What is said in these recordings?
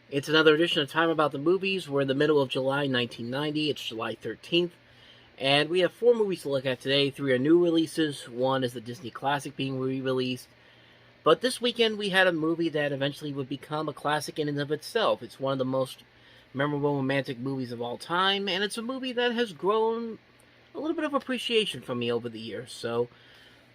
It's another edition of Time About the Movies. We're in the middle of July 1990. It's July 13th. And we have 4 movies to look at today. 3 are new releases. 1 is the Disney classic being re-released. But this weekend we had a movie that eventually would become a classic in and of itself. It's one of the most memorable romantic movies of all time. And it's a movie that has grown a little bit of appreciation from me over the years. So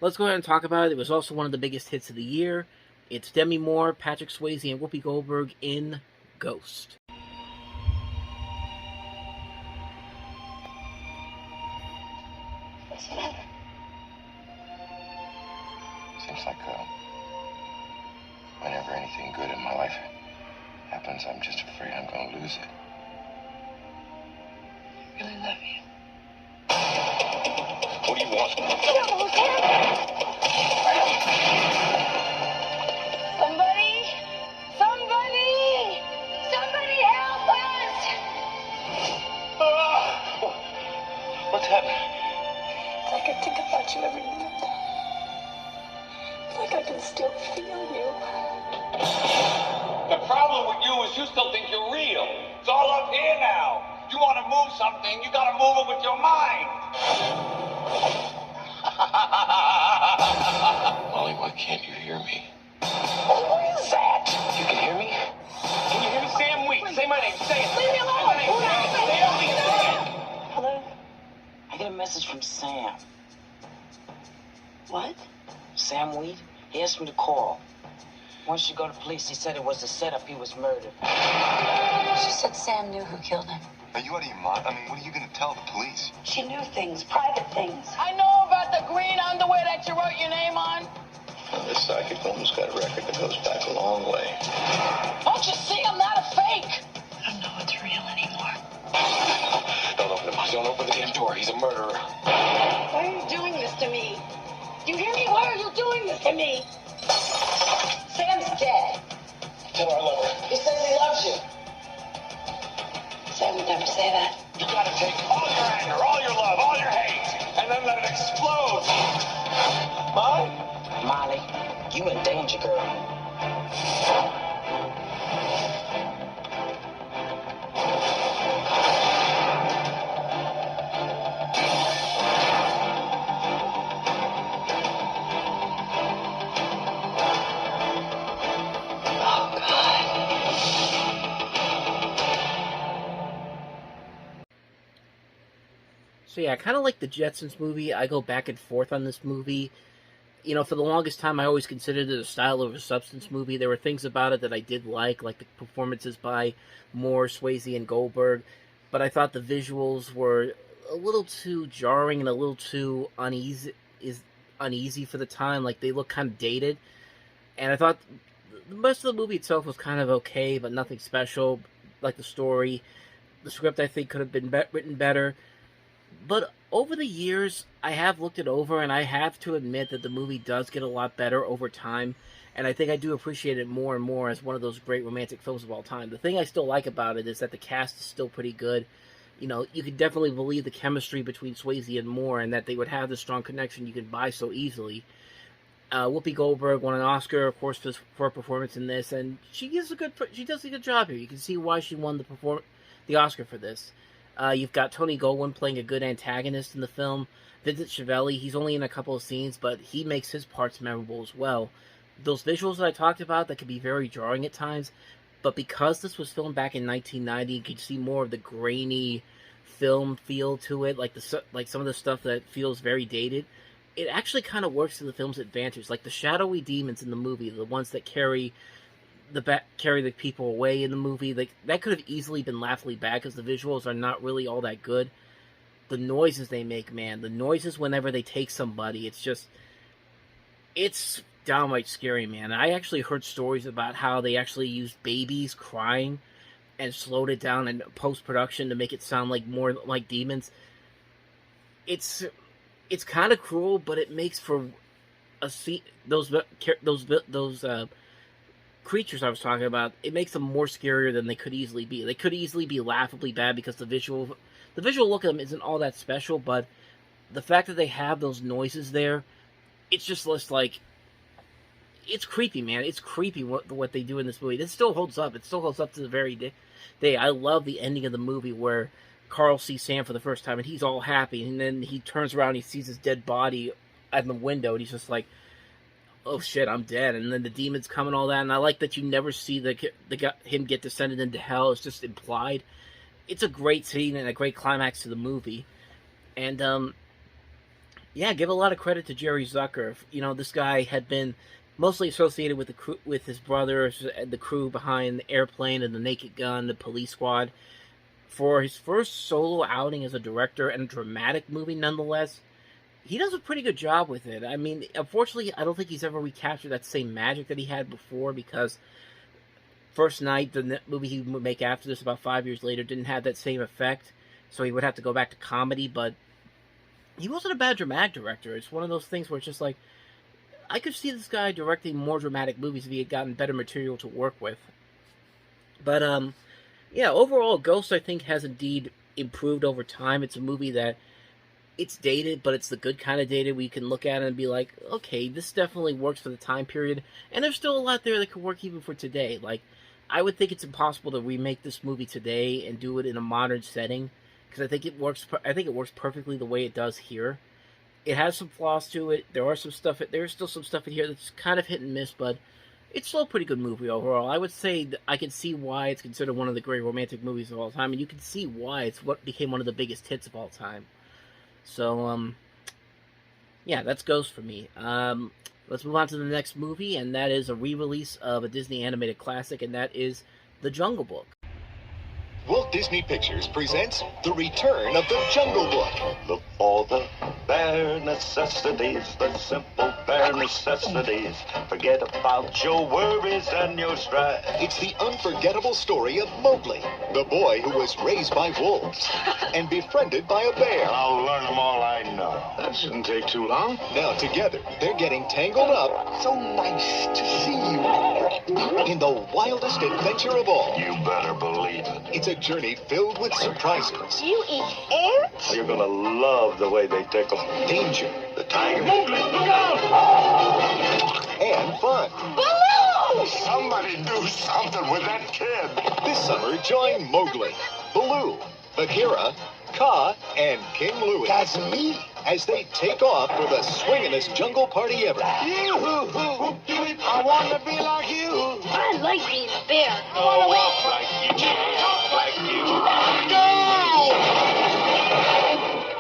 let's go ahead and talk about it. It was also one of the biggest hits of the year. It's Demi Moore, Patrick Swayze, and Whoopi Goldberg in Ghost. What's the matter? Seems like whenever anything good in my life happens, I'm just afraid I'm going to lose it. I really love you. What do you want? I don't know what's happening. Somebody help us! What's happening? It's like I think about you every minute. It's like I can still feel you. The problem with you is you still think you're real. It's all up here now. You want to move something, you got to move it with your mind. Molly, why can't you hear me? Who is that? You can hear me? Can you hear me? Sam Wheat. Say my name. Say it. Leave me alone. Say my name. Sam Wheat. Say it. Hello? I get a message from Sam. What? Sam Weed? He asked me to call. Once you go to police, he said it was a setup. He was murdered. She said Sam knew who killed him. Are you out of your mind? I mean, what are you going to tell the police? She knew things, private things. I know about the green underwear that you wrote your name on. Well, this psychic woman's got a record that goes back a long way. Don't you see I'm not a fake? I don't know what's real anymore. Don't open it. Don't open the damn door. He's a murderer. Why are you doing this to me? You hear me? Why are you doing this to me? Sam's dead. Tell her I love her. He says he loves you. Sam would never say that. You got to take all your anger, all your love, all your hate, and then let it explode. Molly? Molly, you in danger, girl. So yeah, I kind of like the Jetsons movie. I go back and forth on this movie. You know, for the longest time, I always considered it a style over substance movie. There were things about it that I did like the performances by Moore, Swayze, and Goldberg. But I thought the visuals were a little too jarring and a little too uneasy for the time. Like, they look kind of dated. And I thought the rest of the movie itself was kind of okay, but nothing special. Like the story. The script, I think, could have been written better. But over the years, I have looked it over, and I have to admit that the movie does get a lot better over time, and I think I do appreciate it more and more as one of those great romantic films of all time. The thing I still like about it is that the cast is still pretty good. You know, you could definitely believe the chemistry between Swayze and Moore, and that they would have the strong connection you could buy so easily. Whoopi Goldberg won an Oscar, of course, for her performance in this, and she does a good job here. You can see why she won the Oscar for this. You've got Tony Goldwyn playing a good antagonist in the film. Vincent Schiavelli, he's only in a couple of scenes, but he makes his parts memorable as well. Those visuals that I talked about, that can be very jarring at times, but because this was filmed back in 1990, you can see more of the grainy film feel to it, like some of the stuff that feels very dated. It actually kind of works to the film's advantage. Like the shadowy demons in the movie, the ones that carry the people away in the movie, like that could have easily been laughably bad because the visuals are not really all that good. The noises they make, man, the noises whenever they take somebody, it's downright scary, man. I actually heard stories about how they actually used babies crying and slowed it down in post-production to make it sound like more like demons. It's kind of cruel, but it makes for those creatures I was talking about, it makes them more scarier than they could easily be. They could easily be laughably bad because the visual look of them isn't all that special, but the fact that they have those noises there, it's just like it's creepy, man. It's creepy what they do in this movie. This still holds up. It still holds up to the very day. I love the ending of the movie where Carl sees Sam for the first time, and he's all happy, and then he turns around, and he sees his dead body at the window, and he's just like, "Oh shit, I'm dead." And then the demons come and all that, and I like that you never see him get descended into hell. It's just implied. It's a great scene and a great climax to the movie, and yeah, give a lot of credit to Jerry Zucker. You know, this guy had been mostly associated with the crew, with his brothers, the crew behind the Airplane and the Naked Gun, the Police Squad. For his first solo outing as a director and a dramatic movie, nonetheless, he does a pretty good job with it. I mean, unfortunately, I don't think he's ever recaptured that same magic that he had before, because First Night, the movie he would make after this about 5 years later, didn't have that same effect, so he would have to go back to comedy, but he wasn't a bad dramatic director. It's one of those things where it's just like, I could see this guy directing more dramatic movies if he had gotten better material to work with. But, yeah, overall, Ghost, I think, has indeed improved over time. It's a movie that, it's dated, but it's the good kind of dated where you can look at it and be like, okay, this definitely works for the time period, and there's still a lot there that could work even for today. Like, I would think it's impossible to remake this movie today and do it in a modern setting, because I think it works perfectly the way it does here. It has some flaws to it. There's still some stuff in here that's kind of hit and miss, but it's still a pretty good movie overall. I would say I can see why it's considered one of the great romantic movies of all time, and you can see why it's what became one of the biggest hits of all time. So, yeah, that's Ghost for me. Let's move on to the next movie, and that is a re-release of a Disney animated classic, and that is The Jungle Book. Walt Disney Pictures presents The Return of the Jungle Book. Look for the bare necessities, the simple bare necessities. Forget about your worries and your strife. It's the unforgettable story of Mowgli, the boy who was raised by wolves and befriended by a bear. I'll learn them all I know. That shouldn't take too long. Now together, they're getting tangled up. So nice to see you. In the wildest adventure of all. You better believe it. It's a journey filled with surprises. You eat ants? You're gonna love the way they tickle. Danger. The tiger. Mowgli, look out! And fun. Baloo! Somebody do something with that kid. This summer, join Mowgli, Baloo, Bagheera, Kaa, and King Louie. That's me. As they take off for the swingin'est jungle party ever. I want to be like you. I like being a bear. Walk like you. Talk like you. Go!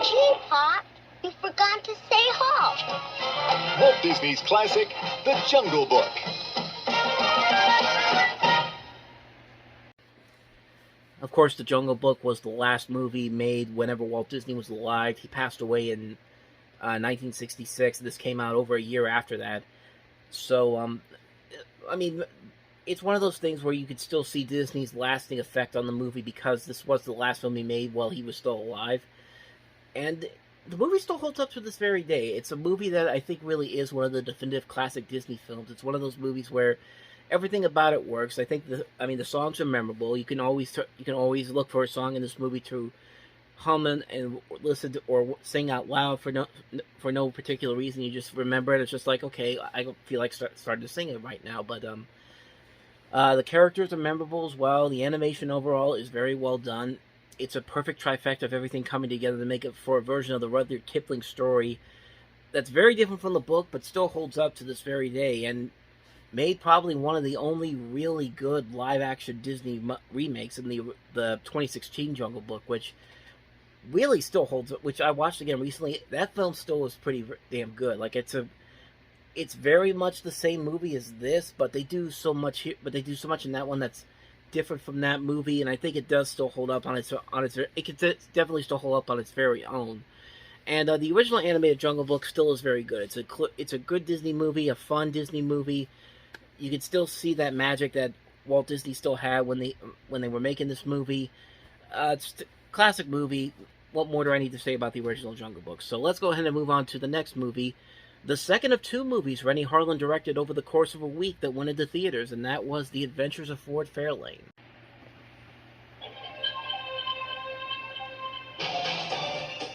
Gee, Pop, you forgot to say halt. Walt Disney's classic, The Jungle Book. Of course, The Jungle Book was the last movie made whenever Walt Disney was alive. He passed away in 1966. This came out over a year after that. So, I mean, it's one of those things where you could still see Disney's lasting effect on the movie because this was the last film he made while he was still alive. And the movie still holds up to this very day. It's a movie that I think really is one of the definitive classic Disney films. It's one of those movies where everything about it works. I think the songs are memorable. You can always look for a song in this movie to hum and listen to, or sing out loud for no particular reason. You just remember it. It's just like, okay, I feel like starting to sing it right now. But the characters are memorable as well. The animation overall is very well done. It's a perfect trifecta of everything coming together to make it for a version of the Rudyard Kipling story that's very different from the book, but still holds up to this very day, and made probably one of the only really good live-action Disney remakes in the 2016 Jungle Book, which really still holds up, which I watched again recently. That film still is pretty damn good. Like, it's very much the same movie as this, but they do so much here, but they do so much in that one that's different from that movie, and I think it does still hold up on its it can definitely still hold up on its very own. And the original animated Jungle Book still is very good. It's a good Disney movie, a fun Disney movie. You can still see that magic that Walt Disney still had when they were making this movie. It's a classic movie. What more do I need to say about the original Jungle Book? So let's go ahead and move on to the next movie. The second of two movies Renny Harlin directed over the course of a week that went into theaters, and that was The Adventures of Ford Fairlane.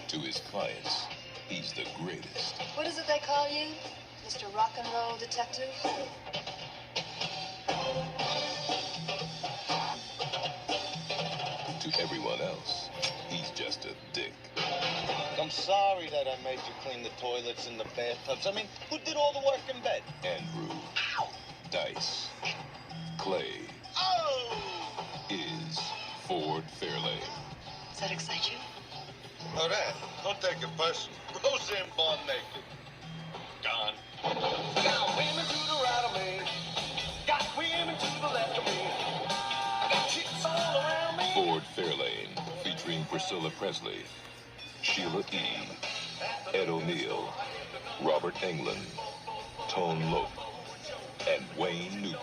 To his clients, he's the greatest. What is it they call you? Mr. Rock and Roll Detective. To everyone else, he's just a dick. I'm sorry that I made you clean the toilets and the bathtubs. I mean, who did all the work in bed? Andrew Dice Clay is Ford Fairlane. Does that excite you? Oh, that. Don't take it personal. Rose in born naked. Gone. Got women to the right of me. Got women to the left of me. I got chicks all around me. Ford Fairlane, featuring Priscilla Presley, Sheila E., Ed O'Neill, Robert Englund, Tone Loc, and Wayne Newton.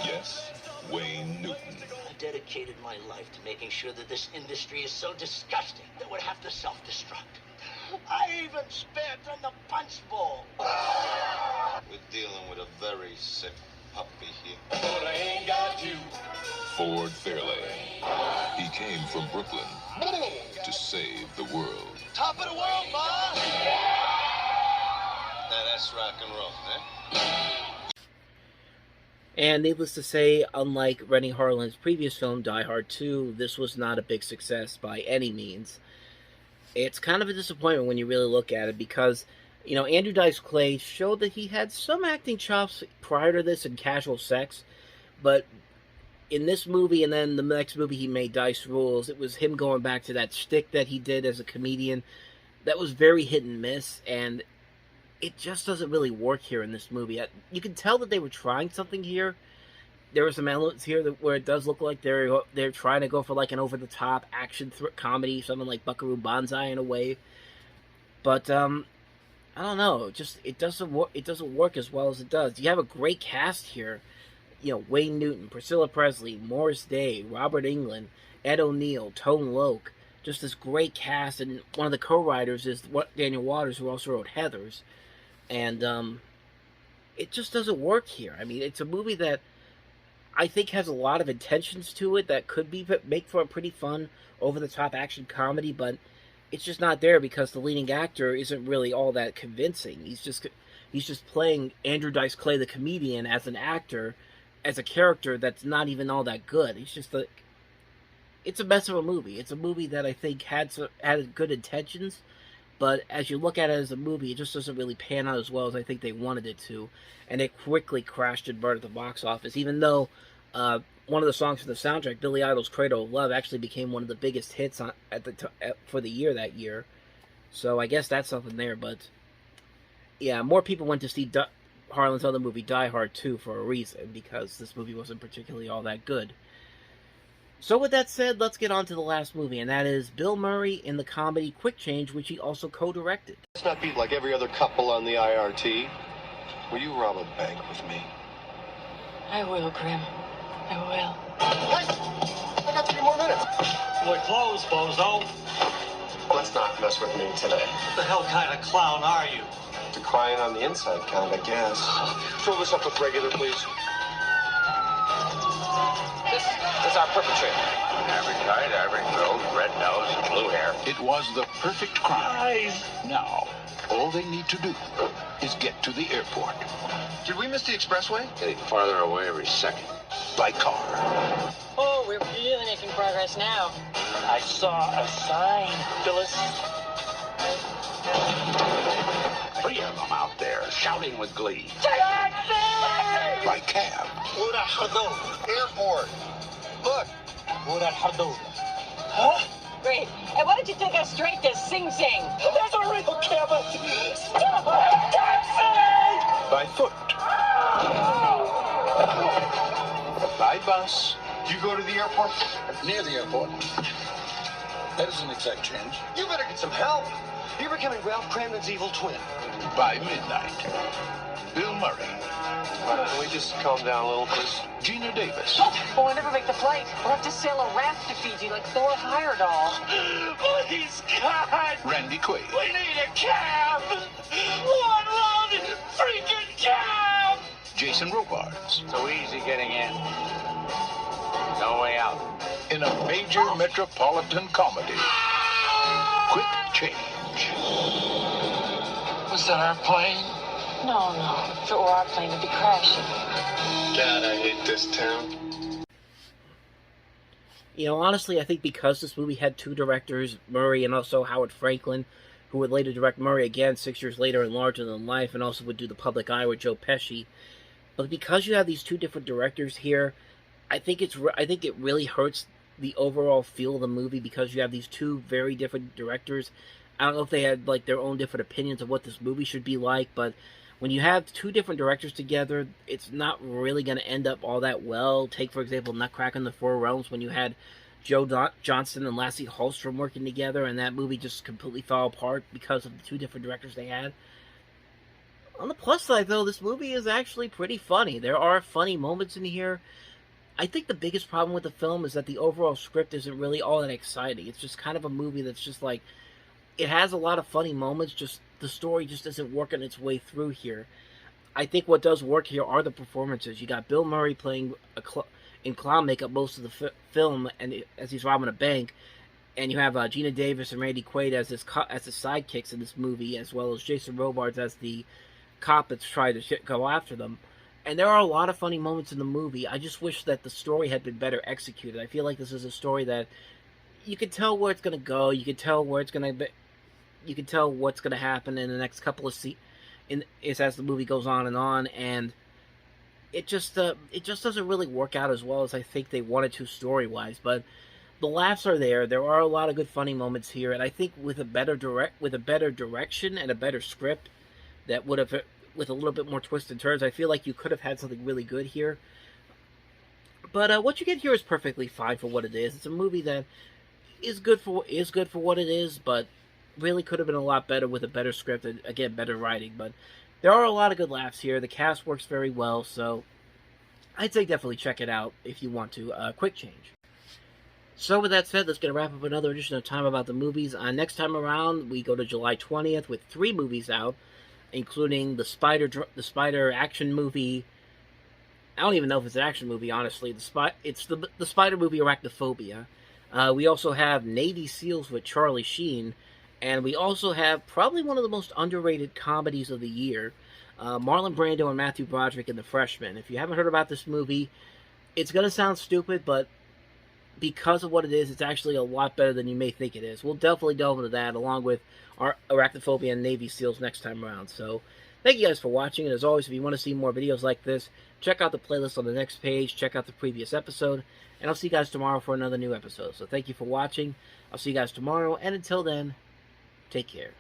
Yes, Wayne Newton. I dedicated my life to making sure that this industry is so disgusting that we'd have to self-destruct. I even spit on the punch bowl. We're dealing with a very sick puppy here. But I ain't got you. Ford Fairlane. He came from Brooklyn to save the world. Top of the world, Ma! Now that's rock and roll, eh? And needless to say, unlike Rennie Harlin's previous film, Die Hard 2, this was not a big success by any means. It's kind of a disappointment when you really look at it because, you know, Andrew Dice Clay showed that he had some acting chops prior to this in Casual Sex, but in this movie and then the next movie he made, Dice Rules, it was him going back to that shtick that he did as a comedian that was very hit and miss, and it just doesn't really work here in this movie. You can tell that they were trying something here. There were some elements here where it does look like they're trying to go for like an over-the-top action comedy, something like Buckaroo Banzai in a way. But I don't know, it doesn't work as well as it does. You have a great cast here. You know, Wayne Newton, Priscilla Presley, Morris Day, Robert Englund, Ed O'Neill, Tone Loc. Just this great cast, and one of the co-writers is Daniel Waters, who also wrote Heathers. And it just doesn't work here. I mean, it's a movie that I think has a lot of intentions to it that could make for a pretty fun, over-the-top action comedy, but it's just not there because the leading actor isn't really all that convincing. He's just playing Andrew Dice Clay, the comedian, as an actor, as a character that's not even all that good. It's a mess of a movie. It's a movie that I think had good intentions, but as you look at it as a movie, it just doesn't really pan out as well as I think they wanted it to, and it quickly crashed and burned at the box office, even though one of the songs from the soundtrack, Billy Idol's Cradle of Love, actually became one of the biggest hits for the year that year. So I guess that's something there, but yeah, more people went to see Harlan's other movie, Die Hard 2, for a reason, because this movie wasn't particularly all that good. So with that said, let's get on to the last movie, and that is Bill Murray in the comedy Quick Change, which he also co-directed. Let's not be like every other couple on the IRT. Will you rob a bank with me? I will, Grim. I will. Hey! I got 3 more minutes. We're closed, bozo. Let's not mess with me today. What the hell kind of clown are you? Decrying on the inside kind, I guess. Fill this up with regular, please. This is our perpetrator. Average height, average build, red nose, blue hair. It was the perfect crime. Now, all they need to do is get to the airport. Did we miss the expressway? Getting farther away every second. By car. Oh, we're really making progress now. I saw a sign, Phyllis. 3 of them out there shouting with glee. Taxi! By cab. Airport. Look. Huh? Great. And why don't you take us straight to Sing Sing? There's a real cabin. Stop! Taxi! By foot. By bus. You go to the airport? Near the airport. That is an exact change. You better get some help. You're becoming Ralph Cramden's evil twin. By midnight. Bill Murray. Can we just calm down a little, please? Gina Davis. Oh, we'll never make the flight. We'll have to sail a raft to Fiji like Thor Heyerdahl. Please, God! Randy Quaid. We need a cab! One loaded freaking cab! Jason Robards. So easy getting in. No way out. In a major metropolitan comedy. Quick Change. Was that our plane? No, no. If it were our plane, it'd be crashing. God, I hate this town. You know, honestly, I think because this movie had two directors, Murray and also Howard Franklin, who would later direct Murray again 6 years later in Larger Than Life, and also would do The Public Eye with Joe Pesci. But because you have these two different directors here, I think it really hurts the overall feel of the movie because you have these two very different directors. I don't know if they had like their own different opinions of what this movie should be like, but when you have two different directors together, it's not really going to end up all that well. Take, for example, Nutcracker in the Four Realms, when you had Joe Johnston and Lassie Hallstrom working together, and that movie just completely fell apart because of the two different directors they had. On the plus side, though, this movie is actually pretty funny. There are funny moments in here. I think the biggest problem with the film is that the overall script isn't really all that exciting. It's just kind of a movie that's just like, it has a lot of funny moments, just the story just isn't working its way through here. I think what does work here are the performances. You got Bill Murray playing in clown makeup most of the film, and as he's robbing a bank, and you have Gina Davis and Randy Quaid as the sidekicks in this movie, as well as Jason Robards as the cop that's trying to go after them. And there are a lot of funny moments in the movie. I just wish that the story had been better executed. I feel like this is a story that you can tell where it's going to go. You can tell where it's going to be. You can tell what's going to happen in the next couple of as the movie goes on, and it just doesn't really work out as well as I think they wanted to story-wise. But the laughs are there. There are a lot of good funny moments here, and I think with a better direction and a better script that would have, with a little bit more twists and turns, I feel like you could have had something really good here. But what you get here is perfectly fine for what it is. It's a movie that is good for what it is, but really could have been a lot better with a better script and, again, better writing. But there are a lot of good laughs here. The cast works very well, so I'd say definitely check it out if you want to. Quick change. So with that said, let's get a wrap up another edition of Time About the Movies. Next time around, we go to July 20th with 3 movies out, including the Spider action movie. I don't even know if it's an action movie, honestly. It's the Spider movie Arachnophobia. We also have Navy SEALs with Charlie Sheen. And we also have probably one of the most underrated comedies of the year, Marlon Brando and Matthew Broderick in The Freshman. If you haven't heard about this movie, it's going to sound stupid, but because of what it is, it's actually a lot better than you may think it is. We'll definitely delve into that, along with our Arachnophobia and Navy SEALs next time around. So, thank you guys for watching, and as always, if you want to see more videos like this, check out the playlist on the next page, check out the previous episode, and I'll see you guys tomorrow for another new episode. So, thank you for watching. I'll see you guys tomorrow, and until then, take care.